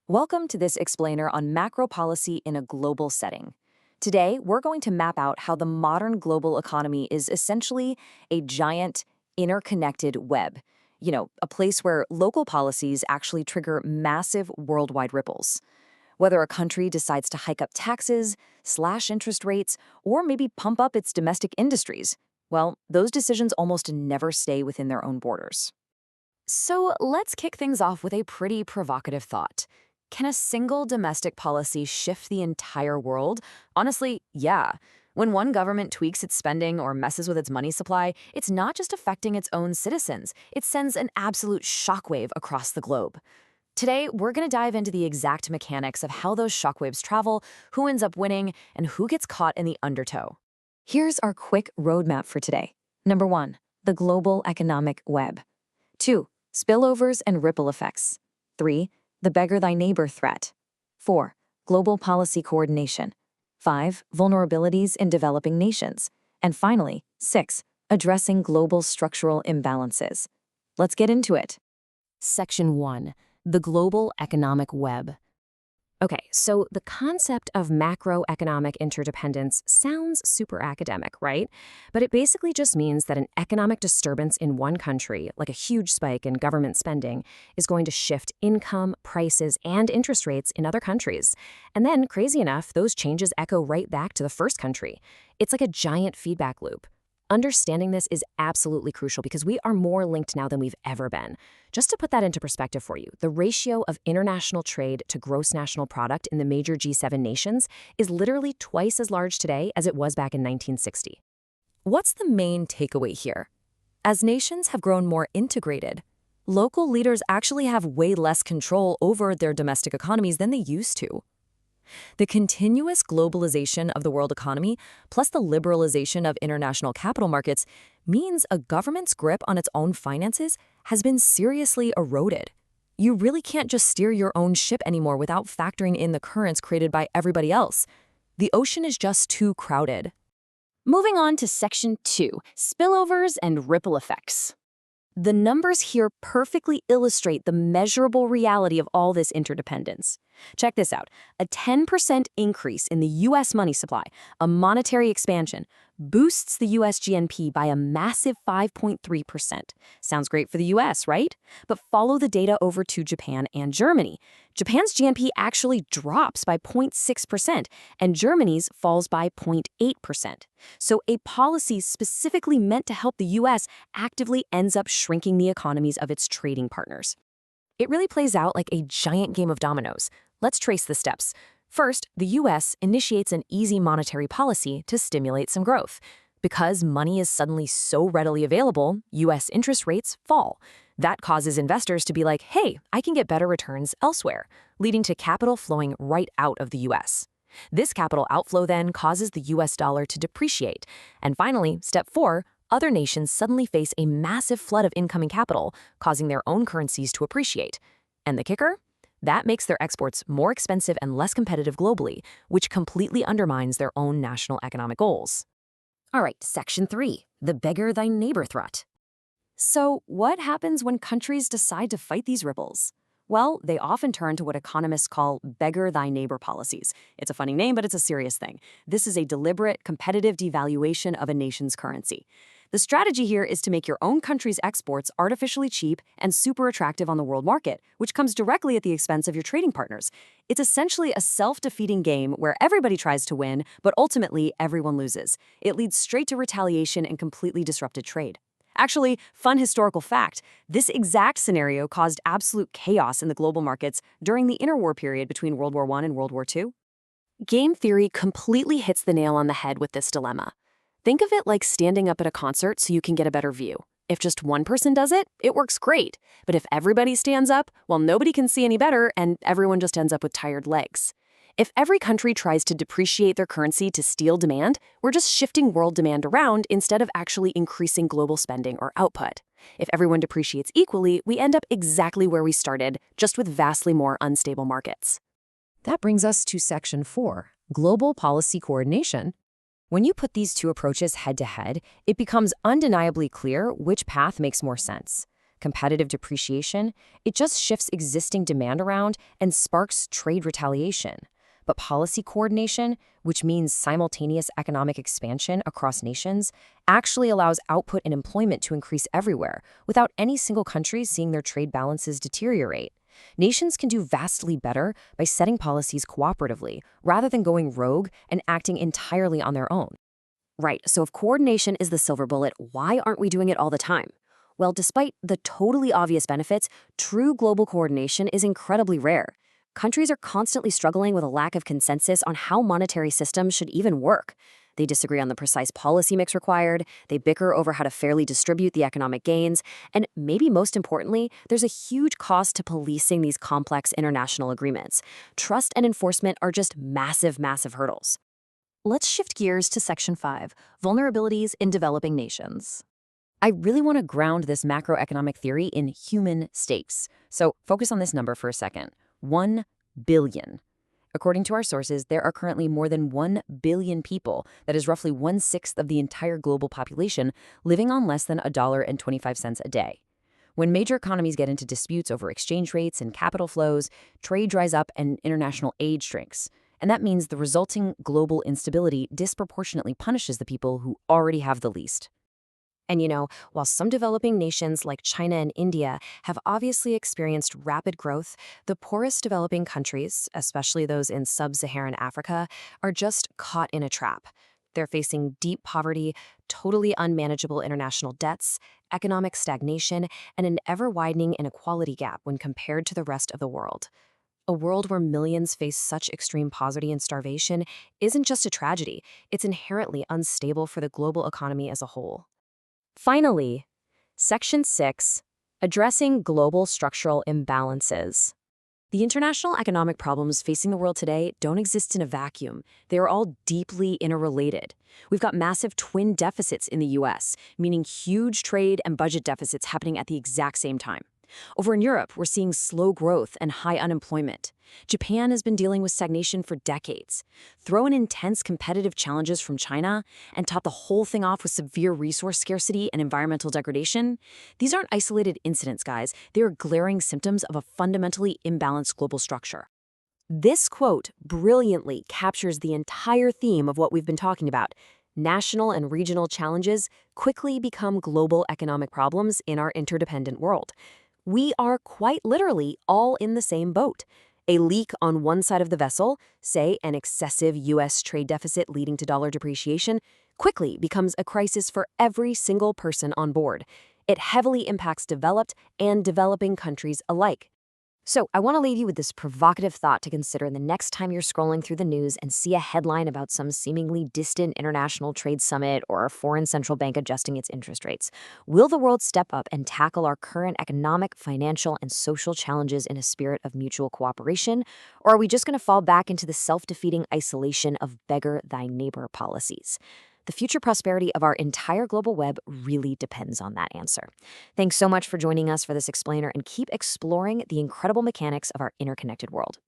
Welcome to this explainer on macro policy in a global setting. Today, we're going to map out how the modern global economy is essentially a giant, interconnected web. A place where local policies actually trigger massive worldwide ripples. Whether a country decides to hike up taxes, slash interest rates, or maybe pump up its domestic industries, well, those decisions almost never stay within their own borders. So let's kick things off with a pretty provocative thought. Can a single domestic policy shift the entire world? Honestly, yeah. When one government tweaks its spending or messes with its money supply, it's not just affecting its own citizens. It sends an absolute shockwave across the globe. Today, we're going to dive into the exact mechanics of how those shockwaves travel, who ends up winning, and who gets caught in the undertow. Here's our quick roadmap for today. Number 1, the global economic web. 2, spillovers and ripple effects. 3, the beggar thy neighbor threat. 4, global policy coordination. 5, vulnerabilities in developing nations. And finally, 6, addressing global structural imbalances. Let's get into it. Section 1, the global economic web. Okay, so the concept of macroeconomic interdependence sounds super academic, right? But it basically just means that an economic disturbance in one country, like a huge spike in government spending, is going to shift income, prices, and interest rates in other countries. And then, crazy enough, those changes echo right back to the first country. It's like a giant feedback loop. Understanding this is absolutely crucial because we are more linked now than we've ever been. Just to put that into perspective for you, the ratio of international trade to gross national product in the major G7 nations is literally twice as large today as it was back in 1960. What's the main takeaway here? As nations have grown more integrated, local leaders actually have way less control over their domestic economies than they used to. The continuous globalization of the world economy, plus the liberalization of international capital markets, means a government's grip on its own finances has been seriously eroded. You really can't just steer your own ship anymore without factoring in the currents created by everybody else. The ocean is just too crowded. Moving on to Section 2, spillovers and ripple effects. The numbers here perfectly illustrate the measurable reality of all this interdependence. Check this out. A 10% increase in the U.S. money supply, a monetary expansion, boosts the U.S. GNP by a massive 5.3%. Sounds great for the U.S., right? But follow the data over to Japan and Germany. Japan's GNP actually drops by 0.6%, and Germany's falls by 0.8%. So a policy specifically meant to help the U.S. actively ends up shrinking the economies of its trading partners. It really plays out like a giant game of dominoes. Let's trace the steps. First, the U.S. initiates an easy monetary policy to stimulate some growth. Because money is suddenly so readily available, U.S. interest rates fall. That causes investors to be like, hey, I can get better returns elsewhere, leading to capital flowing right out of the U.S. This capital outflow then causes the U.S. dollar to depreciate. And finally, step 4, other nations suddenly face a massive flood of incoming capital, causing their own currencies to appreciate. And the kicker? That makes their exports more expensive and less competitive globally, which completely undermines their own national economic goals. All right, Section 3, the beggar thy neighbor threat. So what happens when countries decide to fight these ripples? Well, they often turn to what economists call beggar thy neighbor policies. It's a funny name, but it's a serious thing. This is a deliberate, competitive devaluation of a nation's currency. The strategy here is to make your own country's exports artificially cheap and super attractive on the world market, which comes directly at the expense of your trading partners. It's essentially a self-defeating game where everybody tries to win, but ultimately everyone loses. It leads straight to retaliation and completely disrupted trade. Actually, fun historical fact, this exact scenario caused absolute chaos in the global markets during the interwar period between World War I and World War II. Game theory completely hits the nail on the head with this dilemma. Think of it like standing up at a concert so you can get a better view. If just one person does it, it works great. But if everybody stands up, well, nobody can see any better and everyone just ends up with tired legs. If every country tries to depreciate their currency to steal demand, we're just shifting world demand around instead of actually increasing global spending or output. If everyone depreciates equally, we end up exactly where we started, just with vastly more unstable markets. That brings us to Section 4, global policy coordination. When you put these two approaches head to head, it becomes undeniably clear which path makes more sense. competitive depreciation, it just shifts existing demand around and sparks trade retaliation. But policy coordination, which means simultaneous economic expansion across nations, actually allows output and employment to increase everywhere without any single country seeing their trade balances deteriorate. Nations can do vastly better by setting policies cooperatively rather than going rogue and acting entirely on their own. Right, so if coordination is the silver bullet, why aren't we doing it all the time? Well, despite the totally obvious benefits, true global coordination is incredibly rare. Countries are constantly struggling with a lack of consensus on how monetary systems should even work. They disagree on the precise policy mix required, they bicker over how to fairly distribute the economic gains, and maybe most importantly, there's a huge cost to policing these complex international agreements. Trust and enforcement are just massive, massive hurdles. Let's shift gears to Section 5, Vulnerabilities in Developing Nations. I really want to ground this macroeconomic theory in human stakes. So focus on this number for a second. 1 billion. According to our sources, there are currently more than 1 billion people, that is roughly 1/6 of the entire global population, living on less than $1.25 a day. When major economies get into disputes over exchange rates and capital flows, trade dries up and international aid shrinks. And that means the resulting global instability disproportionately punishes the people who already have the least. And while some developing nations like China and India have obviously experienced rapid growth, the poorest developing countries, especially those in sub-Saharan Africa, are just caught in a trap. They're facing deep poverty, totally unmanageable international debts, economic stagnation, and an ever-widening inequality gap when compared to the rest of the world. A world where millions face such extreme poverty and starvation isn't just a tragedy, it's inherently unstable for the global economy as a whole. Finally, Section 6, Addressing Global Structural Imbalances. The international economic problems facing the world today don't exist in a vacuum. They are all deeply interrelated. We've got massive twin deficits in the US, meaning huge trade and budget deficits happening at the exact same time. Over in Europe, we're seeing slow growth and high unemployment. Japan has been dealing with stagnation for decades. Throw in intense competitive challenges from China and top the whole thing off with severe resource scarcity and environmental degradation. These aren't isolated incidents, guys. They are glaring symptoms of a fundamentally imbalanced global structure. This quote brilliantly captures the entire theme of what we've been talking about. National and regional challenges quickly become global economic problems in our interdependent world. We are quite literally all in the same boat. A leak on one side of the vessel, say an excessive U.S. trade deficit leading to dollar depreciation, quickly becomes a crisis for every single person on board. It heavily impacts developed and developing countries alike. So I want to leave you with this provocative thought to consider the next time you're scrolling through the news and see a headline about some seemingly distant international trade summit or a foreign central bank adjusting its interest rates. Will the world step up and tackle our current economic, financial, and social challenges in a spirit of mutual cooperation? Or are we just going to fall back into the self-defeating isolation of beggar thy neighbor policies? The future prosperity of our entire global web really depends on that answer. Thanks so much for joining us for this explainer, and keep exploring the incredible mechanics of our interconnected world.